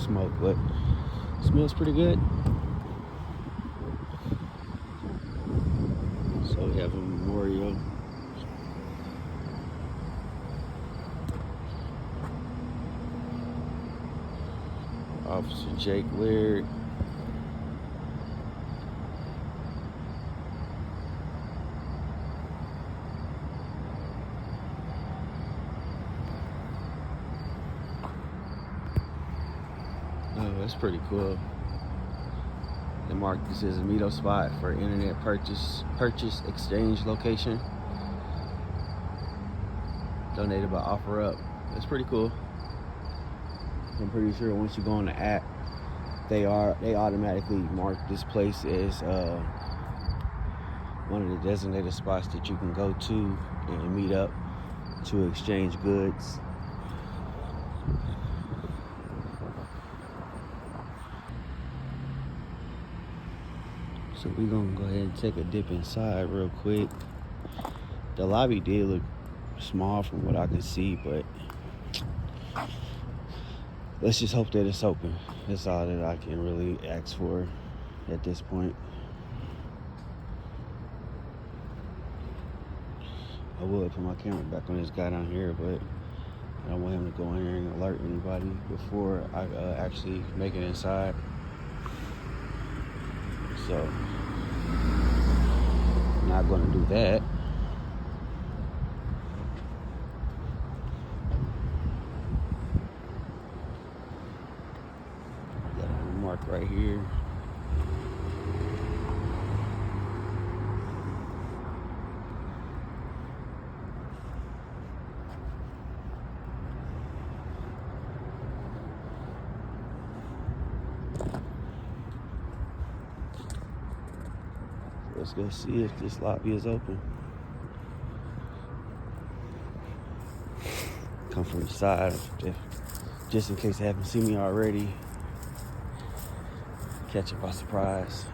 smoke, but it smells pretty good. So we have a memorial. Officer Jake Laird. Oh, that's pretty cool. They marked this as a meetup spot for internet purchase exchange location. Donated by Offer Up. That's pretty cool. I'm pretty sure once you go on the app, they automatically mark this place as one of the designated spots that you can go to and meet up to exchange goods. So we're gonna go ahead and take a dip inside real quick. The lobby did look small from what I can see, but let's just hope that it's open. That's all that I can really ask for at this point. I would put my camera back on this guy down here, but I don't want him to go in here and alert anybody before I actually make it inside. So, I'm not gonna do that. Got a mark right here. Let's go see if this lobby is open. Come from the side, just in case they haven't seen me already. Catch it by surprise.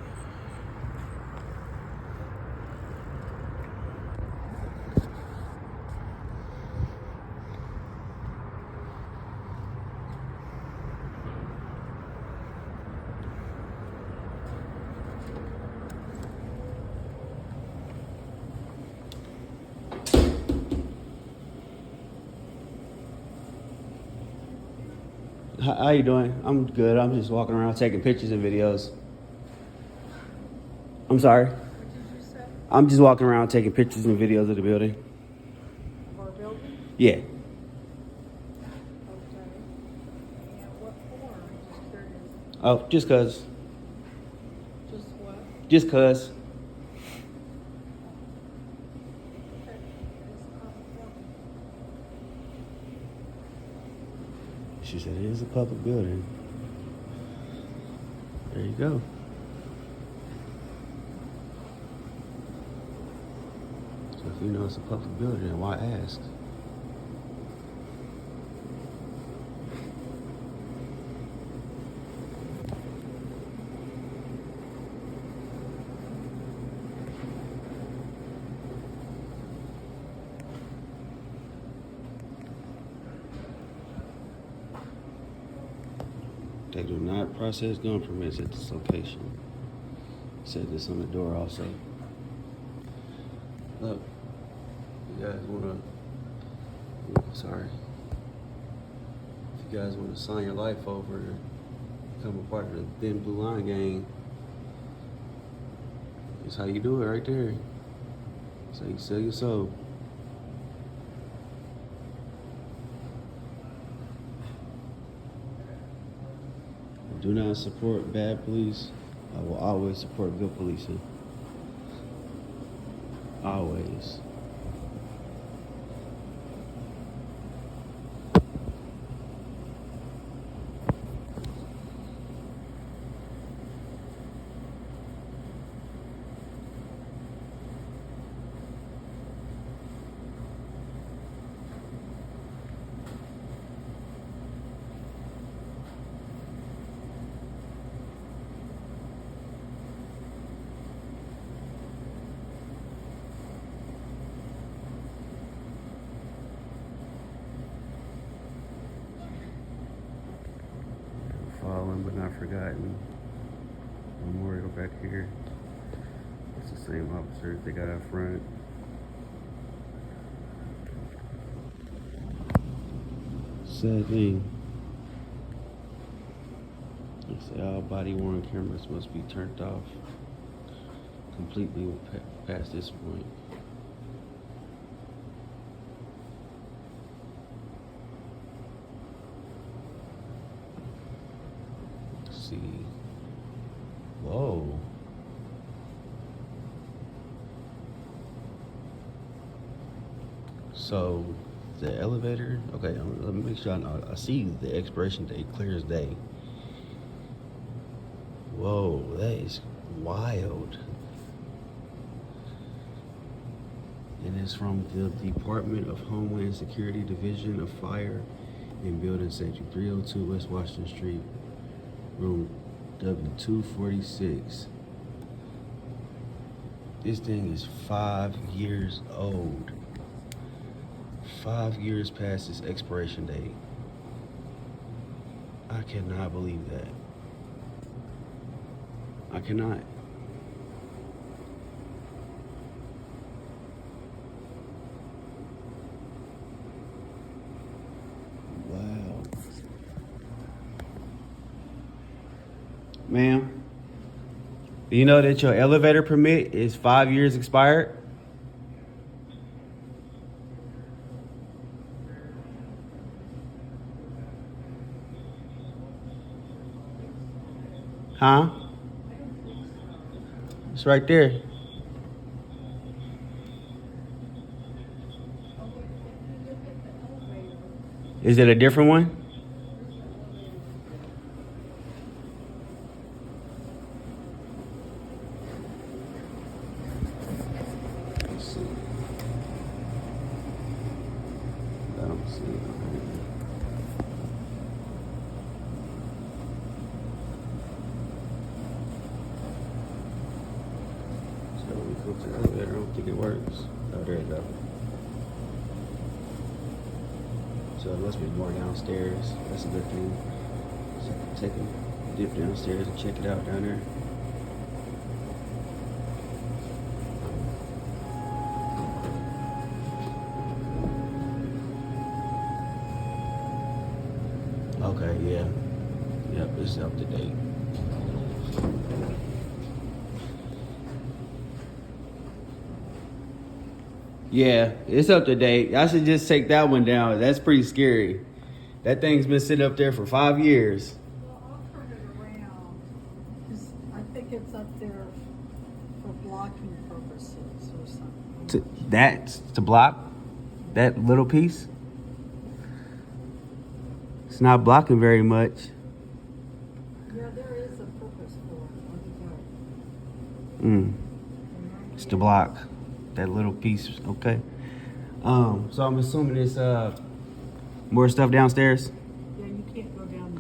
How you doing? I'm good. I'm just walking around taking pictures and videos. I'm sorry? What did you say? I'm just walking around taking pictures and videos of the building. Of our building? Yeah. Okay. And what for? I'm just curious. Oh, just cause. Just what? Just cause. Okay. She said it is a public building. There you go. So if you know it's a public building, then why ask? They do not process gun permits at this location. Said this on the door also. Look, you guys wanna, sorry. If you guys wanna sign your life over to become a part of the Thin Blue Line gang, that's how you do it right there. That's how you sell your soul. Do not support bad police. I will always support good policing. Always. fallen but not forgotten. Memorial back here. It's the same officers they got out front. Sad thing. They say all body worn cameras must be turned off completely past this point. Let's see. Whoa. So the elevator, okay, let me make sure I know. I see the expiration date clear as day. Whoa, that is wild. And it's from the Department of Homeland Security Division of Fire and Building Safety, 302 West Washington Street, room W246. This thing is 5 years old. 5 years past its expiration date. I cannot believe that. I cannot. Wow. Ma'am, do you know that your elevator permit is 5 years expired? Huh? It's right there. Is it a different one? Let's see. I don't see it. So we go to the elevator. I don't think it works. Oh, there you go. So it must be more downstairs. That's a good thing. So take a dip downstairs and check it out down there. Okay, yeah. Yep, it's up to date. Yeah, it's up to date. I should just take that one down. That's pretty scary. That thing's been sitting up there for 5 years. Well, I'll turn it around, because I think it's up there for blocking purposes or something. To block that little piece? It's not blocking very much. Yeah, there is a purpose for it. Let me go. It's to block that little piece. Okay. So I'm assuming it's more stuff downstairs. Yeah, you can't go down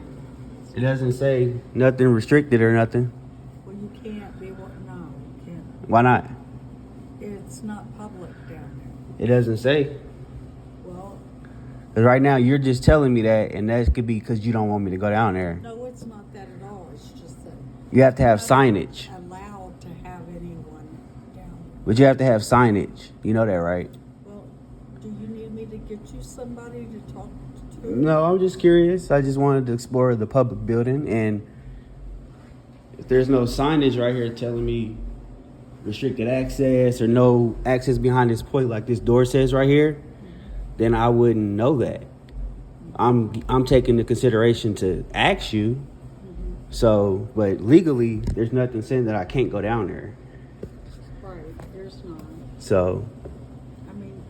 there. It doesn't say nothing restricted or nothing. Well, you can't be, no, you can't. Why not? It's not public down It doesn't say. there. Well, 'Cause right now you're just telling me that, and that could be because you don't want me to go down there. no, it's not that at all. It's just that You have to have you're not signage. allowed to have anyone down there. But you have to have signage. You know that, right? Well, do you need me to get you somebody to talk to? No, I'm just curious. I just wanted to explore the public building, and if there's no signage right here telling me restricted access or no access behind this point like this door says right here, then I wouldn't know that. I'm taking into consideration to ask you. So, but legally, there's nothing saying that I can't go down there. Right, there's none. So, I mean,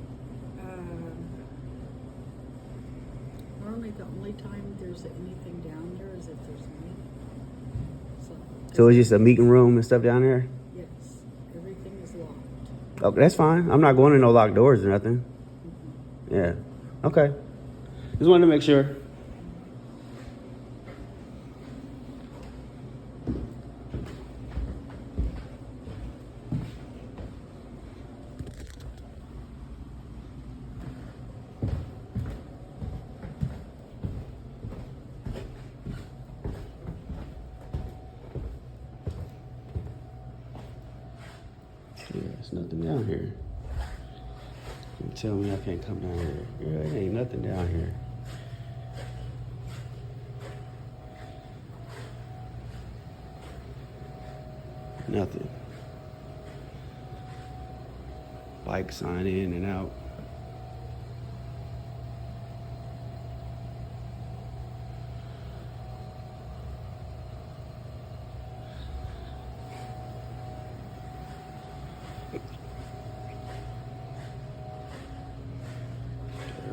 normally the only time there's anything down there is if there's a meeting. so it's just a meeting room and stuff down there? Yes, everything is locked. Okay, that's fine. I'm not going to no locked doors or nothing. Yeah. Okay. Just wanted to make sure. There's nothing down here. You tell me I can't come down here. Yeah, there ain't nothing down here. Nothing. Bike sign in and out.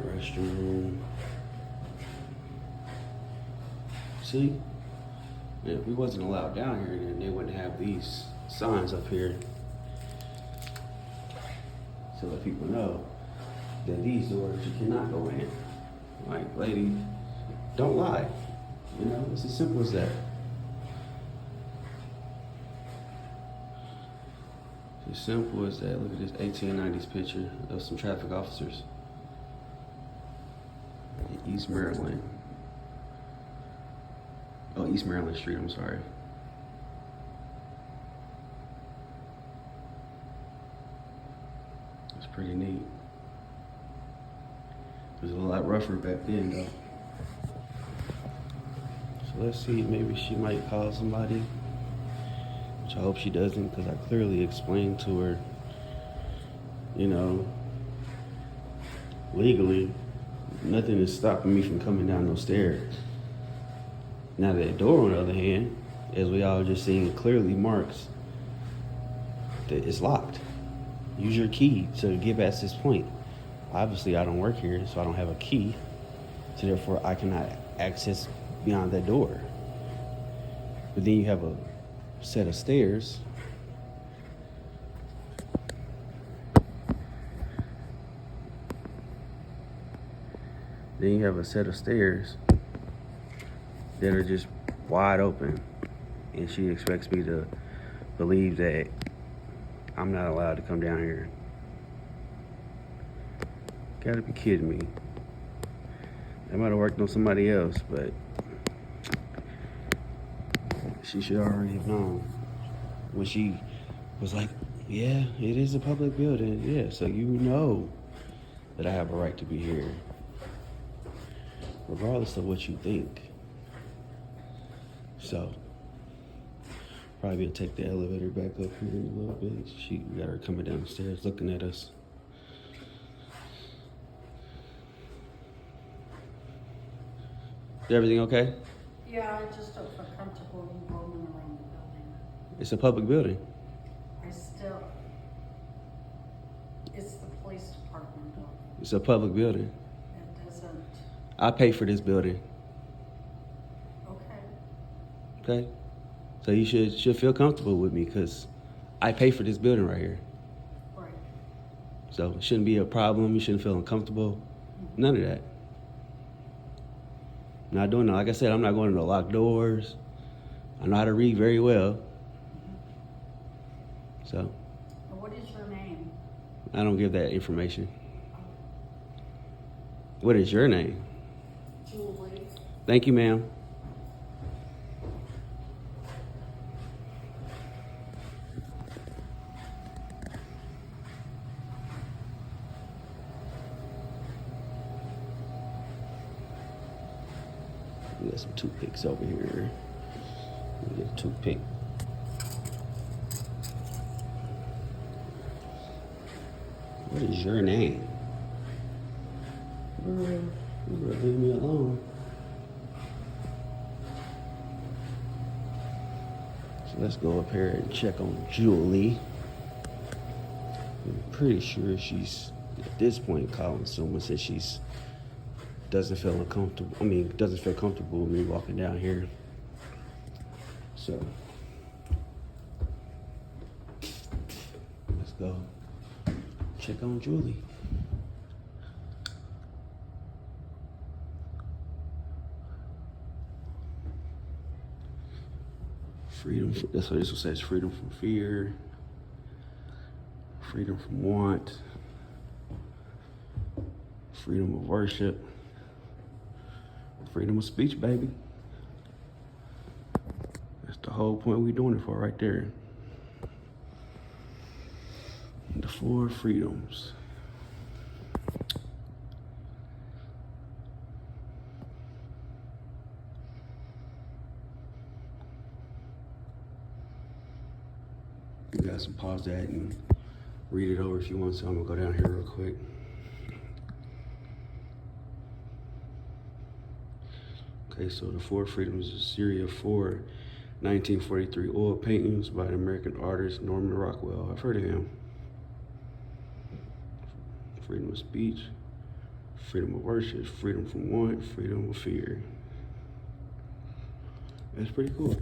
Restroom. See? Yeah, if we wasn't allowed down here, then they wouldn't have these signs up here to let people know that these doors you cannot go in. Like, lady, don't lie. You know, it's as simple as that. It's as simple as that. Look at this 1890s picture of some traffic officers in East Maryland. Oh, East Maryland Street, I'm sorry. It's pretty neat. It was a lot rougher back then, though. So let's see, maybe she might call somebody, which I hope she doesn't, because I clearly explained to her, you know, legally, nothing is stopping me from coming down those stairs. Now that door, on the other hand, as we all just seen, clearly marks that it's locked. Use your key to get past this point. Obviously, I don't work here, so I don't have a key. So therefore, I cannot access beyond that door. But then you have a set of stairs. Then you have a set of stairs that are just wide open, and she expects me to believe that I'm not allowed to come down here. Gotta be kidding me. That might have worked on somebody else, but she should already have known. When she was like, yeah, it is a public building. Yeah, so you know that I have a right to be here, regardless of what you think. So, probably gonna take the elevator back up here in a little bit. We got her coming downstairs looking at us. Is everything okay? Yeah, I just don't feel comfortable roaming around the building. It's a public building. It's the police department building. It's a public building. It doesn't, I pay for this building. Okay? So you should feel comfortable with me, because I pay for this building right here. right. So it shouldn't be a problem. You shouldn't feel uncomfortable. None of that. I'm not doing that. Like I said, I'm not going to no locked doors. I know how to read very well. So What is your name? I don't give that information. What is your name? Julie. Thank you, ma'am. We got some toothpicks over here. Let me get a toothpick. What is your name? Girl, leave me alone. So let's go up here and check on Julie. I'm pretty sure she's, at this point, calling someone, says she's doesn't feel uncomfortable. Doesn't feel comfortable with me walking down here. So let's go check on Julie. Freedom, that's what this one says, freedom from fear, freedom from want, freedom of worship, freedom of speech, baby. That's the whole point we're doing it for right there. 4 freedoms. You guys can pause that and read it over if you want. So I'm gonna go down here real quick. Okay, so the 4 freedoms is a series of 4 1943 oil paintings by the American artist Norman Rockwell. I've heard of him. Freedom of speech, freedom of worship, freedom from want, freedom of fear. That's pretty cool.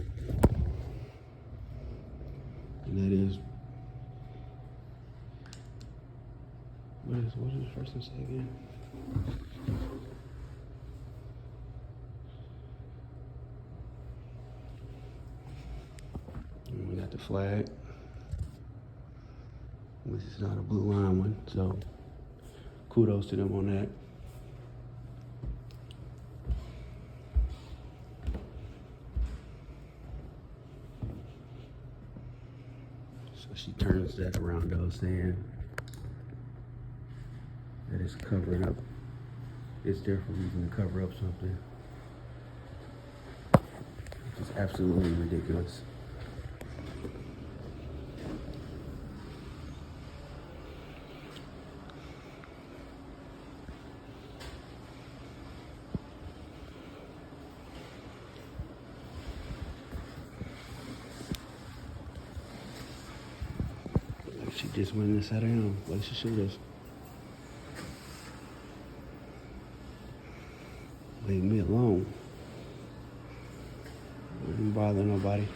And that is, what does the first one say again? And we got the flag, which is not a blue line one, so kudos to them on that. So she turns that around though, saying that it's covering up. It's there for a reason to cover up something. Which is absolutely ridiculous. She just went and sat down like she should have. Leave me alone. Didn't bother nobody.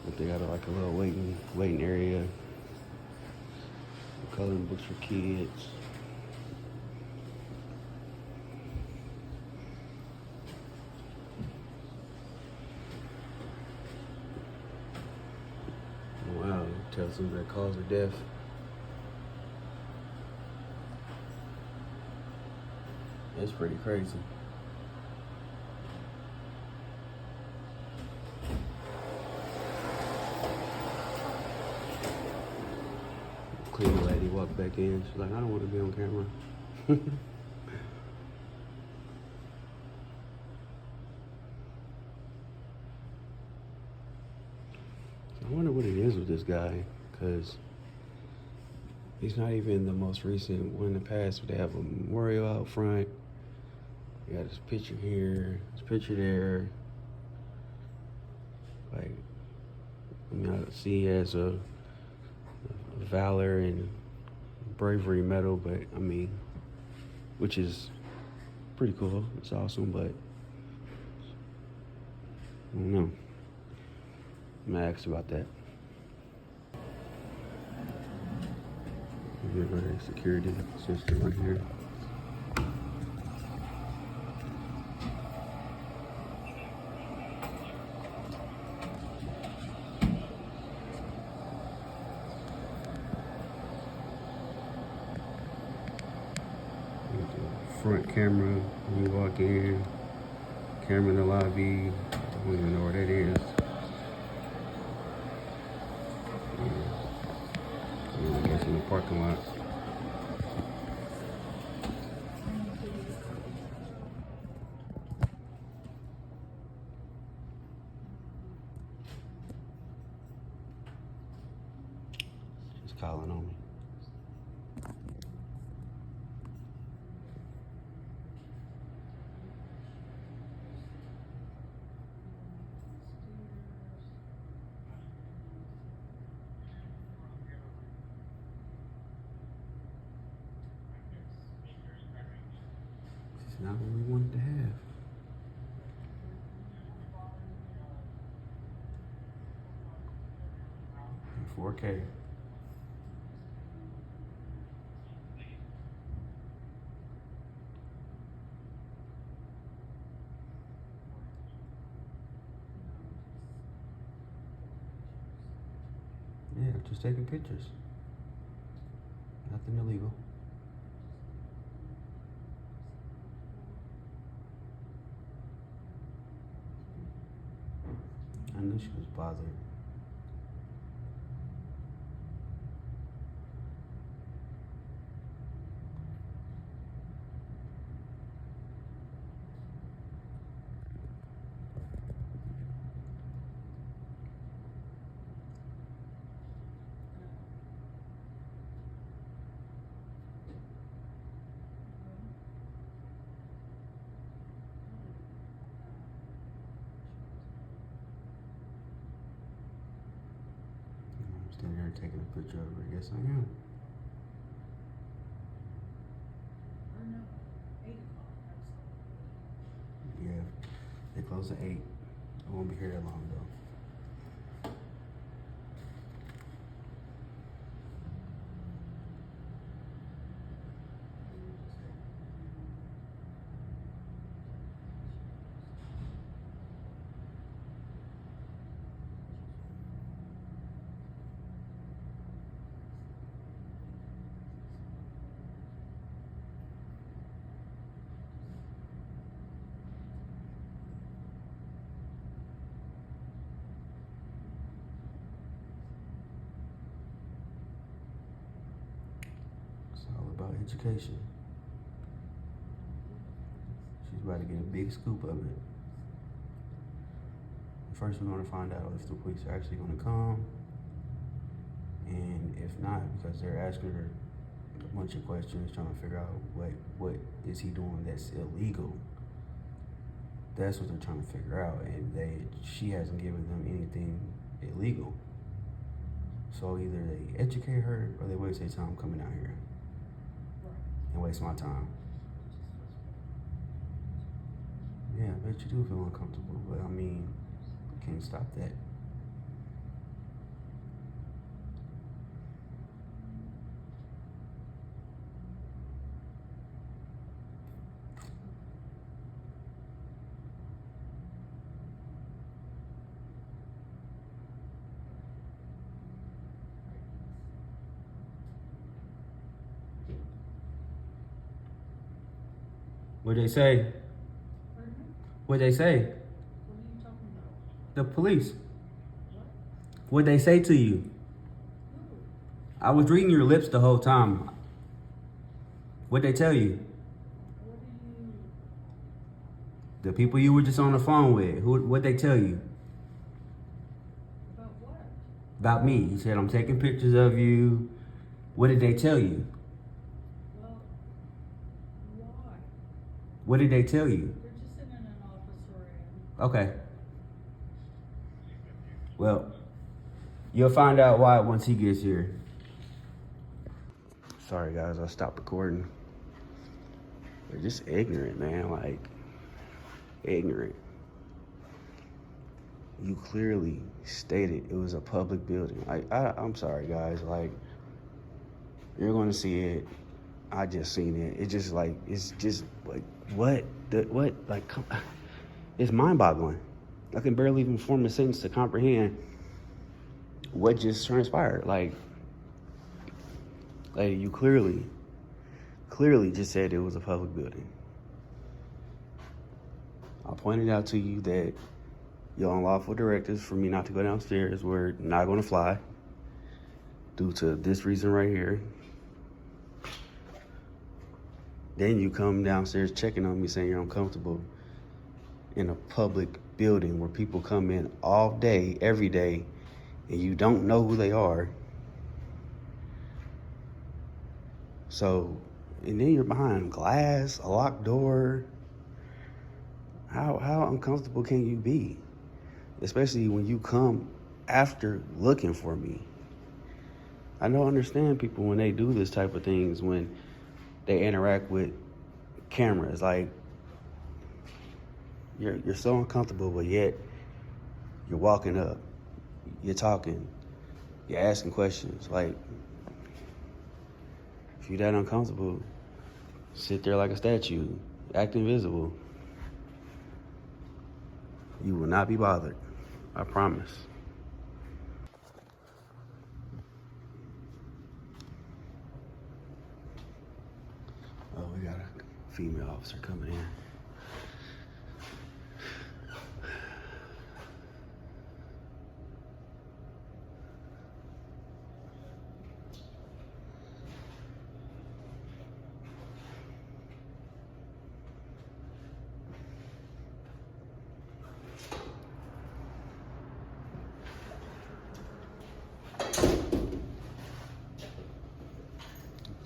But they got like a little waiting area. Coloring books for kids. Wow, tells them that cause of death. It's pretty crazy. Clean lady walked back in. She's like, I don't want to be on camera. I wonder what it is with this guy, because he's not even the most recent one in the past. But they have a memorial out front. You got his picture here, his picture there. Like, I mean, I see he has a valor and bravery medal, but I mean, which is pretty cool. It's awesome, but I don't know. I'm gonna ask about that. Give her a security system right here. Front camera when you walk in, camera in the lobby. I don't even know where that is. Yeah, I guess in the parking lot. She's calling on me. It's not what we wanted to have. In 4K. Yeah, just taking pictures. Nothing illegal. I knew she was bothered. taking a picture of her. Yes, I am. Or no, 8 o'clock, Yeah, they close at 8. I won't be here that long though. It's all about education. She's about to get a big scoop of it. First, we're going to find out if the police are actually going to come. And if not, because they're asking her a bunch of questions, trying to figure out what is he doing that's illegal. That's what they're trying to figure out. And she hasn't given them anything illegal. So either they educate her or they waste their time coming out here and waste my time. Yeah, I bet you do feel uncomfortable, but I mean, you can't stop that. What'd they say? What'd they say? What are you talking about? The police. What? What'd they say to you? Who? I was reading your lips the whole time. What'd they tell you? What are you? The people you were just on the phone with. What'd they tell you? About what? About me. You said, I'm taking pictures of you. What did they tell you? Well, why? What did they tell you? They're just sitting in an office we're in. Okay. Well, you'll find out why once he gets here. Sorry, guys, I stopped recording. They're just ignorant, man. Like, ignorant. You clearly stated it was a public building. Like, I'm sorry, guys. Like, you're going to see it. I just seen it. It's just like, what? Like, it's mind-boggling. I can barely even form a sentence to comprehend what just transpired. Like you clearly just said it was a public building. I pointed out to you that your unlawful directives for me not to go downstairs were not going to fly due to this reason right here. Then you come downstairs checking on me saying you're uncomfortable in a public building where people come in all day, every day, and you don't know who they are. So, and then you're behind glass, a locked door. How uncomfortable can you be? Especially when you come after looking for me. I don't understand people when they do this type of things, when they interact with cameras. Like, you're so uncomfortable, but yet you're walking up, you're talking, you're asking questions. Like, if you're that uncomfortable, sit there like a statue, act invisible. You will not be bothered. I promise. Oh, we got a female officer coming in.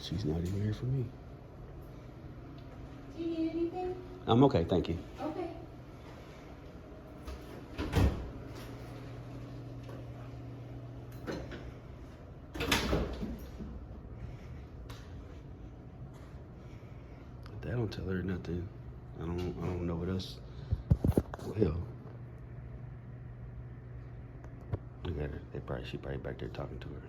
She's not even here for me. Do you need anything? I'm okay, thank you. Okay. don't tell her nothing. I don't know what else. Well, hell. Look at her. She probably back there talking to her.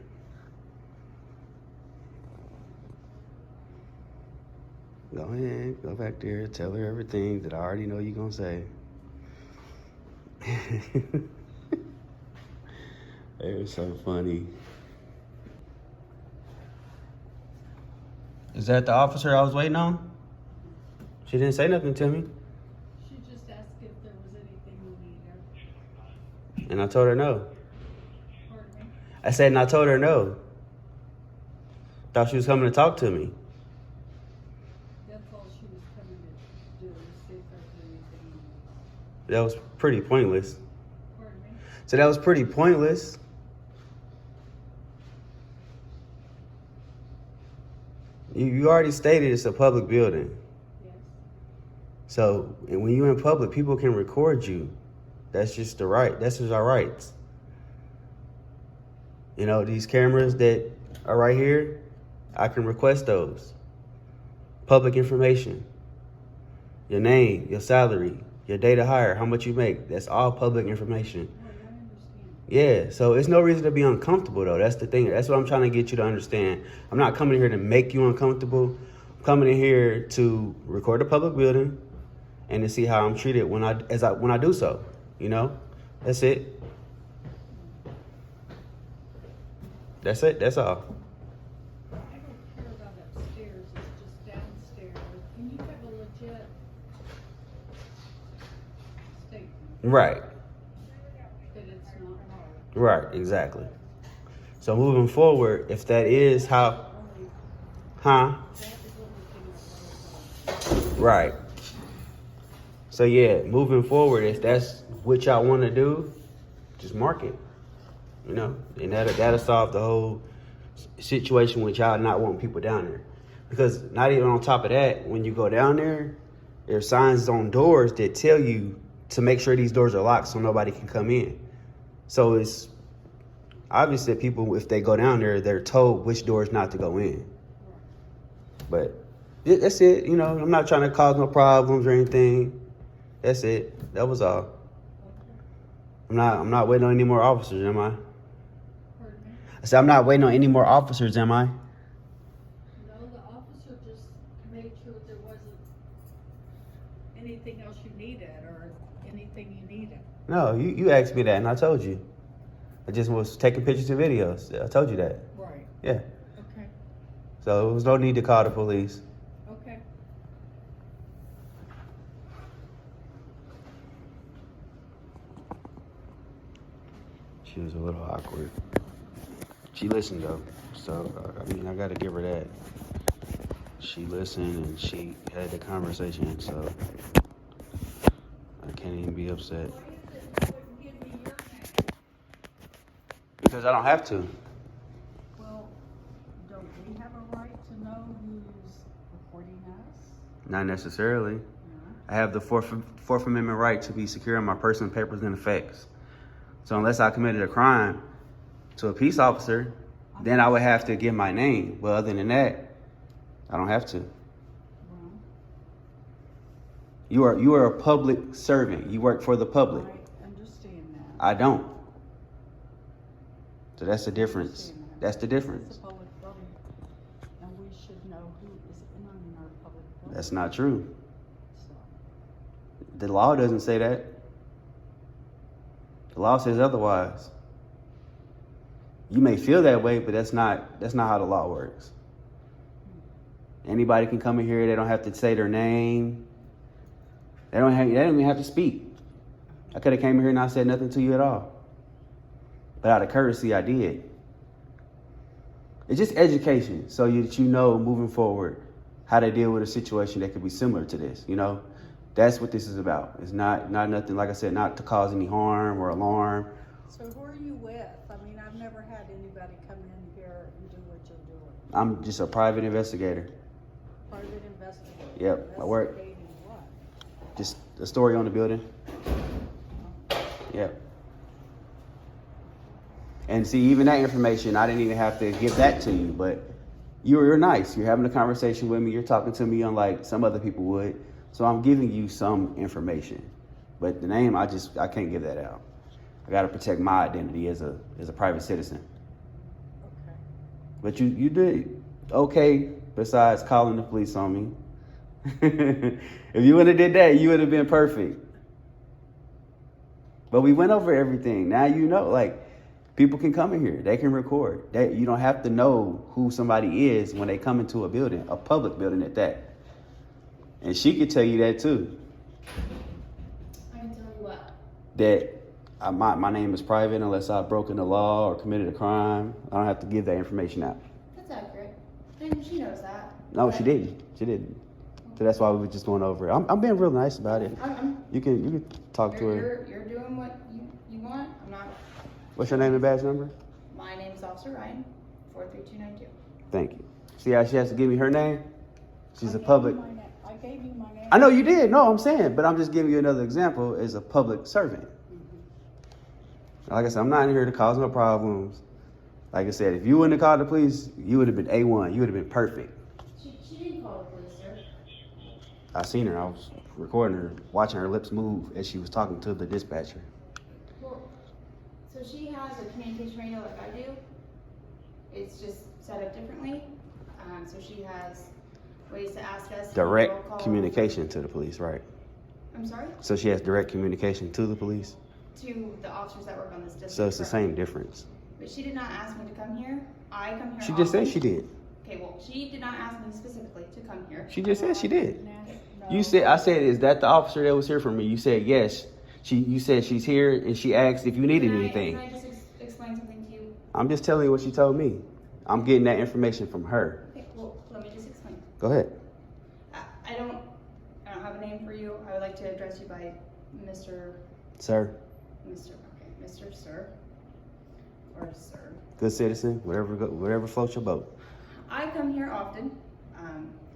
Go ahead, go back there, tell her everything that I already know you're gonna say. It was so funny. Is that the officer I was waiting on? She didn't say nothing to me. She just asked if there was anything you needed. And I told her no. Pardon me? I said, and I told her no. Thought she was coming to talk to me. That's all she was coming to do, see if there was anything you needed. That was pretty pointless. Pardon me? So that was pretty pointless. You already stated it's a public building. Yes. So and when you're in public, people can record you. That's just the right. That's just our rights. You know, these cameras that are right here, I can request those. Public information. Your name, your salary, your date of hire, how much you make. That's all public information. Oh, I understand. Yeah, so it's no reason to be uncomfortable, though. That's the thing. That's what I'm trying to get you to understand. I'm not coming here to make you uncomfortable. I'm coming in here to record a public building and to see how I'm treated when I do so. You know, that's it. That's it. That's all. I don't care about upstairs, it's just downstairs. Can you have a legit statement Right. that it's not hard? Right. Exactly. So moving forward, if that is how, huh? That is the only thing that's hard. Right. So yeah, moving forward, if that's what y'all want to do, just mark it. You know, and that'll solve the whole situation with y'all not wanting people down there. Because not even on top of that, when you go down there, there's signs on doors that tell you to make sure these doors are locked so nobody can come in. So it's obvious that people, if they go down there, they're told which doors not to go in. But that's it. You know, I'm not trying to cause no problems or anything. That's it. That was all. I'm not waiting on any more officers, am I? Pardon me? I said I'm not waiting on any more officers, am I? No, the officer just made sure there wasn't anything else you needed or anything you needed. No, you asked me that and I told you. I just was taking pictures and videos. I told you that. Right. Yeah. Okay. So there was no need to call the police. Okay. She was a little awkward. She listened though, so I mean I gotta give her that. She listened and she had the conversation, so I can't even be upset. Why is it you wouldn't give me your name? Because I don't have to. Well, don't we have a right to know who's recording us? Not necessarily. No. I have the Fourth Amendment right to be secure in my personal papers and effects. So unless I committed a crime to a peace officer, then I would have to give my name. But other than that, I don't have to. Well, You are a public servant. You work for the public. I understand that. I don't. So that's the difference. That's the It's difference. a public building, and we should know who is in our public building. That's not true. So, The law doesn't say that. The law says otherwise. You may feel that way, but that's not how the law works. Anybody can come in here. They don't have to say their name. They don't even have to speak. I could have came in here and not said nothing to you at all. But out of courtesy, I did. It's just education, so that you know moving forward how to deal with a situation that could be similar to this. You know, that's what this is about. It's not nothing, like I said, not to cause any harm or alarm. so who are you with? I mean, I've never had anybody come in here and do what you're doing. I'm just a private investigator. Private investigator. Yep, I work. Investigating what? Just a story on the building. Yep. And see, even that information, I didn't even have to give that to you, but You're nice. You're having a conversation with me. You're talking to me unlike some other people would. So I'm giving you some information. But the name, I can't give that out. I got to protect my identity as a private citizen. Okay. But you did okay besides calling the police on me. If you would have did that, you would have been perfect. But we went over everything. Now you know, like, people can come in here. They can record. You don't have to know who somebody is when they come into a building, a public building at that. And she could tell you that too. I can tell you what. That my name is private unless I've broken the law or committed a crime. I don't have to give that information out. That's accurate. And she knows that. No, she didn't. She didn't. So that's why we were just going over it. I'm being real nice about it. You can talk to her. You're doing what you want. I'm not. What's your name and badge number? My name's Officer Ryan, 43292. Thank you. See how she has to give me her name? She's a I public. gave you my name. I know you did. No, I'm saying, but I'm just giving you another example as a public servant. Like I said, I'm not in here to cause no problems. Like I said, if you wouldn't have called the police, you would have been A1. You would have been perfect. She didn't call the police, sir. I seen her. I was recording her, watching her lips move as she was talking to the dispatcher. Well, so she has a communication radio like I do. It's just set up differently. So she has ways to ask us. Direct communication to the police, right? I'm sorry? So she has direct communication to the police? To the officers that work on this district. So it's the same difference. But she did not ask me to come here. I come here. She just said often. she did. Okay, well, she did not ask me specifically to come here. She just said she did. No. You said, I said, is that the officer that was here for me? You said yes. You said she's here and she asked if you needed anything. Can I just explain something to you? I'm just telling you what she told me. I'm getting that information from her. Okay, well, let me just explain. Go ahead. I don't have a name for you. I would like to address you by Mr. Sir. Mr. Sir. Or Sir. Good citizen. Whatever floats your boat. I come here often.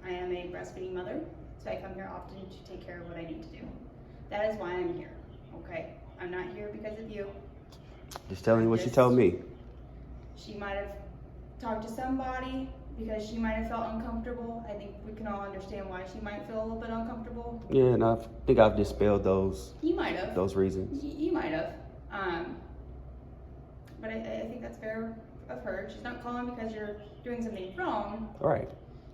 I am a breastfeeding mother, so I come here often to take care of what I need to do. That is why I'm here, okay? I'm not here because of you. Just telling you what she told me. She might have talked to somebody because she might have felt uncomfortable. I think we can all understand why she might feel a little bit uncomfortable. Yeah, and I think I've dispelled those. You might have. Those reasons. You might have. But I think that's fair of her. She's not calling because you're doing something wrong. All right.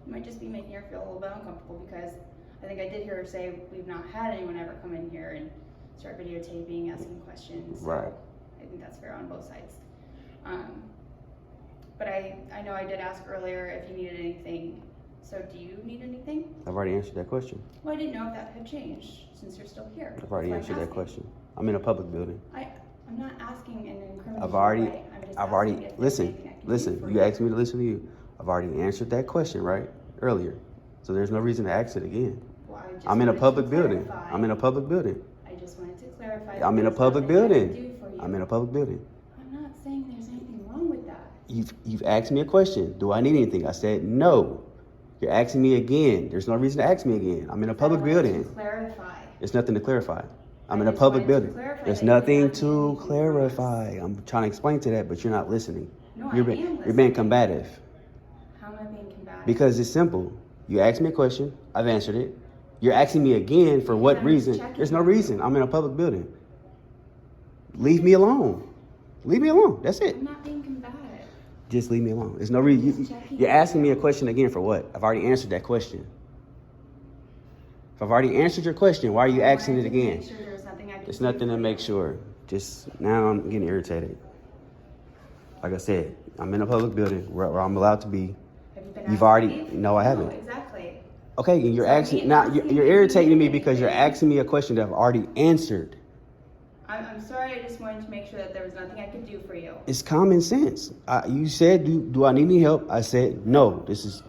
You might just be making her feel a little bit uncomfortable because I think I did hear her say we've not had anyone ever come in here and start videotaping, asking questions. Right. I think that's fair on both sides. But I know I did ask earlier if you needed anything. So do you need anything? I've already answered that question. Well, I didn't know if that had changed since you're still here. I've already answered that question. I'm in a public building. I'm not asking an incriminating I've already, way. I'm just asking if there's anything I can do listen, for you asked me to listen to you. I've already answered that question, right? Earlier. So there's no reason to ask it again. Well, I just I'm in a wanted to public building. clarify. I'm in a public building. I just wanted to clarify. I'm in a there's public nothing I can building. do for you. I'm in a public building. I'm not saying there's anything wrong with that. You've asked me a question. Do I need anything? I said no. You're asking me again. There's no reason to ask me again. I'm in a public I wanted building. to clarify. There's nothing to clarify. I'm I in a just public wanted to building. clarify There's that you're nothing not doing to anything for us. clarify. I'm trying to explain to that, but you're not listening. No, You're I am You're being listening. combative. How am I being combative? Because it's simple. You asked me a question. I've answered it. You're asking me again for what I'm reason? checking There's no on you. reason. I'm in a public building. Leave me alone. Leave me alone. That's it. I'm not being combative. Just leave me alone. There's no reason. You're asking me a question again for what? I've already answered that question. If I've already answered your question, why are you asking it again? Make sure there was nothing I could There's do nothing for to you. make sure. Just now I'm getting irritated. Like I said, I'm in a public building where I'm allowed to be. Have you been You've asked already- to leave? no, I haven't. No, exactly. Okay, and you're So asking me now. asking You're you if you irritating me need because you're anything. asking me a question that I've already answered. I'm sorry. I just wanted to make sure that there was nothing I could do for you. It's common sense. You said, do I need any help? I said, no. This is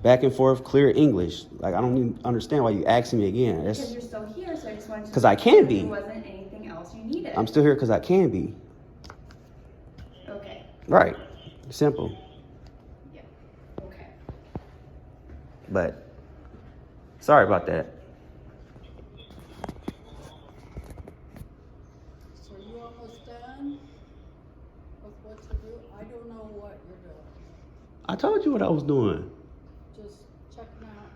back and forth, clear English. Like, I don't even understand why you asking me again. Because That's, you're still here, so I just wanted to. 'Cause I make can sure be. There wasn't anything else you needed. I'm still here because I can be. Okay. Right. Simple. Yeah. Okay. But sorry about that. So you almost done with what you do? I don't know what you're doing. I told you what I was doing. Just checking out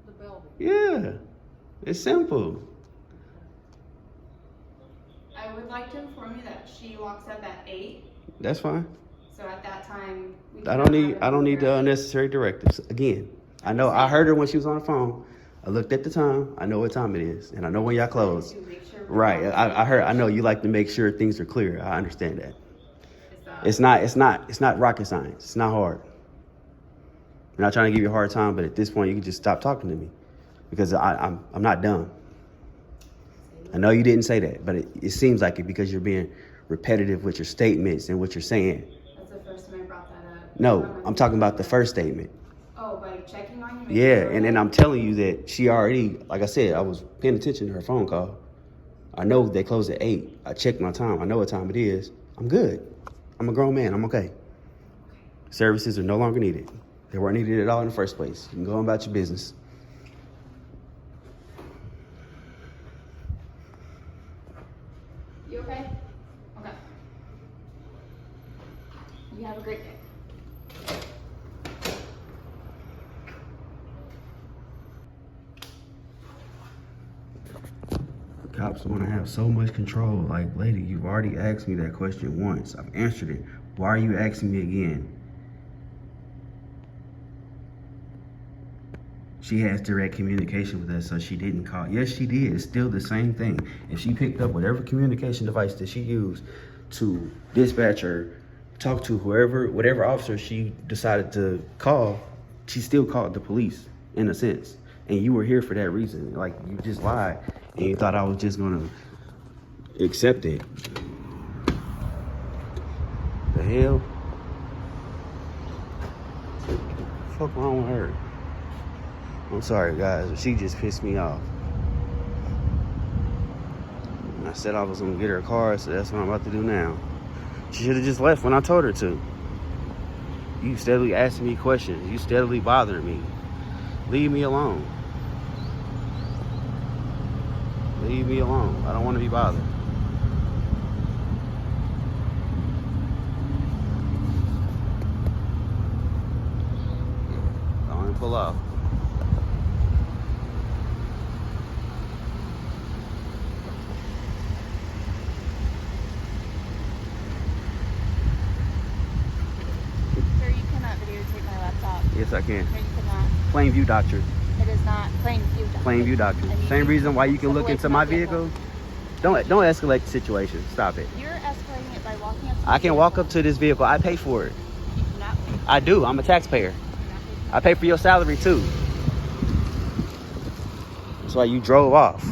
the building. Yeah, it's simple. I would like to inform you that she locks up at 8. That's fine. So at that time, we I don't need the unnecessary directives. Again, I know I heard her when she was on the phone. I looked at the time. I know what time it is, and I know when y'all close. Right. I know you like to make sure things are clear. I understand that. It's not rocket science. It's not hard. I'm not trying to give you a hard time, but at this point, you can just stop talking to me because I'm not dumb. I know you didn't say that, but it seems like it because you're being repetitive with your statements and what you're saying. That's the first time I brought that up. No, I'm talking about the first statement. Oh, by checking on you? Yeah, and then I'm telling you that she already, like I said, I was paying attention to her phone call. I know they close at 8. I checked my time. I know what time it is. I'm good. I'm a grown man. I'm okay. Services are no longer needed. They weren't needed at all in the first place. You can go on about your business. You okay? Okay. You have a great day. Cops want to have so much control. Like, lady, you've already asked me that question once. I've answered it. Why are you asking me again? She has direct communication with us, so she didn't call. Yes, she did. It's still the same thing. If she picked up whatever communication device that she used to dispatch or talk to whatever officer she decided to call, she still called the police, in a sense. And you were here for that reason. Like, you just lied, and you thought I was just gonna accept it. The hell? What the fuck wrong with her? I'm sorry, guys, but she just pissed me off. I said I was gonna get her a car, so that's what I'm about to do now. She should have just left when I told her to. You steadily asking me questions. You steadily bothering me. Leave me alone. Leave me alone. I don't want to be bothered. Go on and pull off. Sir, you cannot videotape my laptop. Yes, I can. No, you cannot. Plain view doctrine. It is not plain view doctrine. Plain view doctrine. And you Same reason why you can step look away into from my that vehicle. vehicle. Don't escalate the situation. Stop it. You're escalating it by walking up to the I can walk vehicle. up to this vehicle. I pay for it. You do not pay. I do. I'm a taxpayer. You do not pay. I pay for your salary too. That's why you drove off.